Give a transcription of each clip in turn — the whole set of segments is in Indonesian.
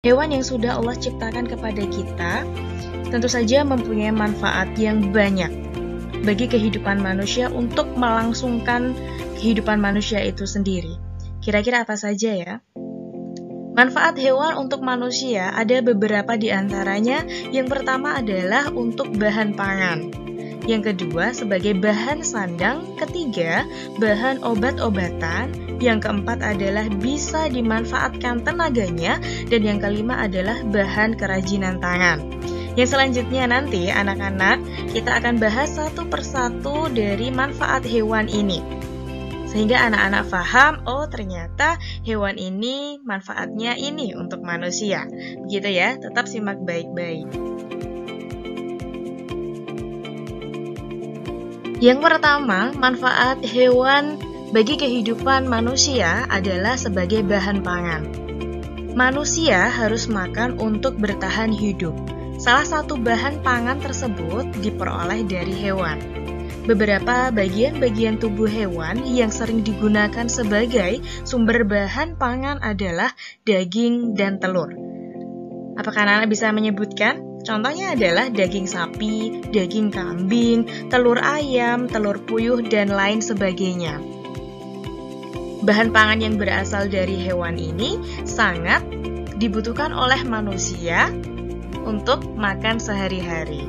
Hewan yang sudah Allah ciptakan kepada kita tentu saja mempunyai manfaat yang banyak bagi kehidupan manusia untuk melangsungkan kehidupan manusia itu sendiri. Kira-kira apa saja ya? Manfaat hewan untuk manusia ada beberapa di antaranya. Yang pertama adalah untuk bahan pangan. Yang kedua sebagai bahan sandang. Ketiga, bahan obat-obatan. Yang keempat adalah bisa dimanfaatkan tenaganya. Dan yang kelima adalah bahan kerajinan tangan. Yang selanjutnya nanti anak-anak kita akan bahas satu persatu dari manfaat hewan ini. Sehingga anak-anak paham, oh ternyata hewan ini manfaatnya ini untuk manusia. Begitu ya, tetap simak baik-baik. Yang pertama, manfaat hewan bagi kehidupan manusia adalah sebagai bahan pangan. Manusia harus makan untuk bertahan hidup. Salah satu bahan pangan tersebut diperoleh dari hewan. Beberapa bagian-bagian tubuh hewan yang sering digunakan sebagai sumber bahan pangan adalah daging dan telur. Apakah anak-anak bisa menyebutkan? Contohnya adalah daging sapi, daging kambing, telur ayam, telur puyuh, dan lain sebagainya. Bahan pangan yang berasal dari hewan ini sangat dibutuhkan oleh manusia untuk makan sehari-hari.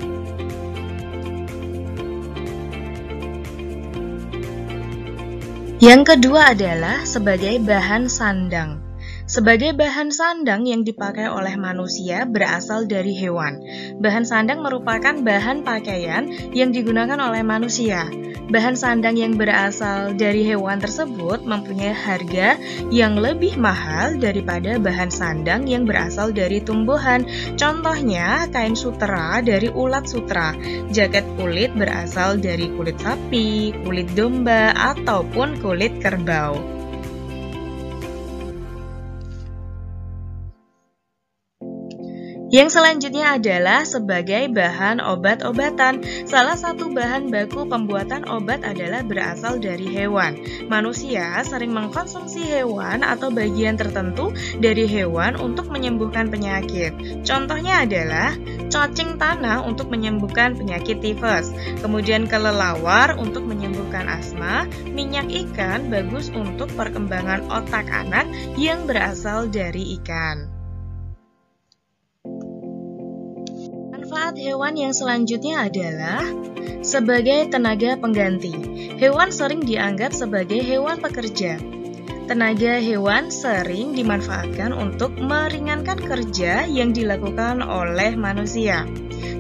Yang kedua adalah sebagai bahan sandang. Sebagai bahan sandang yang dipakai oleh manusia berasal dari hewan. Bahan sandang merupakan bahan pakaian yang digunakan oleh manusia. Bahan sandang yang berasal dari hewan tersebut mempunyai harga yang lebih mahal daripada bahan sandang yang berasal dari tumbuhan. Contohnya, kain sutera dari ulat sutera, jaket kulit berasal dari kulit sapi, kulit domba, ataupun kulit kerbau. Yang selanjutnya adalah sebagai bahan obat-obatan. Salah satu bahan baku pembuatan obat adalah berasal dari hewan. Manusia sering mengkonsumsi hewan atau bagian tertentu dari hewan untuk menyembuhkan penyakit. Contohnya adalah cacing tanah untuk menyembuhkan penyakit tifus, kemudian kelelawar untuk menyembuhkan asma, minyak ikan bagus untuk perkembangan otak anak yang berasal dari ikan. Manfaat hewan yang selanjutnya adalah sebagai tenaga pengganti. Hewan sering dianggap sebagai hewan pekerja. Tenaga hewan sering dimanfaatkan untuk meringankan kerja yang dilakukan oleh manusia.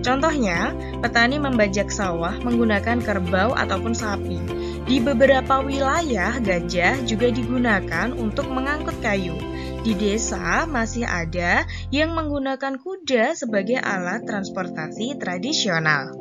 Contohnya, petani membajak sawah menggunakan kerbau ataupun sapi. Di beberapa wilayah, gajah juga digunakan untuk mengangkut kayu. Di desa masih ada yang menggunakan kuda sebagai alat transportasi tradisional.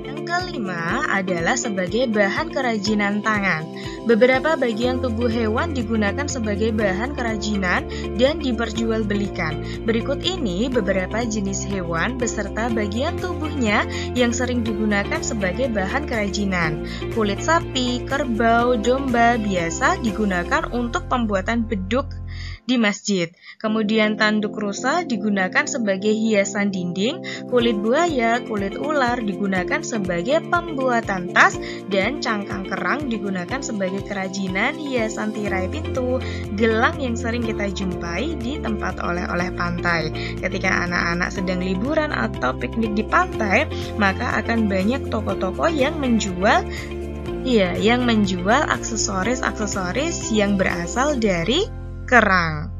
Yang kelima adalah sebagai bahan kerajinan tangan. Beberapa bagian tubuh hewan digunakan sebagai bahan kerajinan dan diperjualbelikan. Berikut ini beberapa jenis hewan beserta bagian tubuhnya yang sering digunakan sebagai bahan kerajinan. Kulit sapi, kerbau, domba biasa digunakan untuk pembuatan beduk di masjid. Kemudian tanduk rusa digunakan sebagai hiasan dinding, kulit buaya, kulit ular digunakan sebagai pembuatan tas, dan cangkang kerang digunakan sebagai kerajinan hiasan tirai pintu. Gelang yang sering kita jumpai di tempat oleh-oleh pantai. Ketika anak-anak sedang liburan atau piknik di pantai, maka akan banyak toko-toko yang menjual aksesoris-aksesoris yang berasal dari kerang.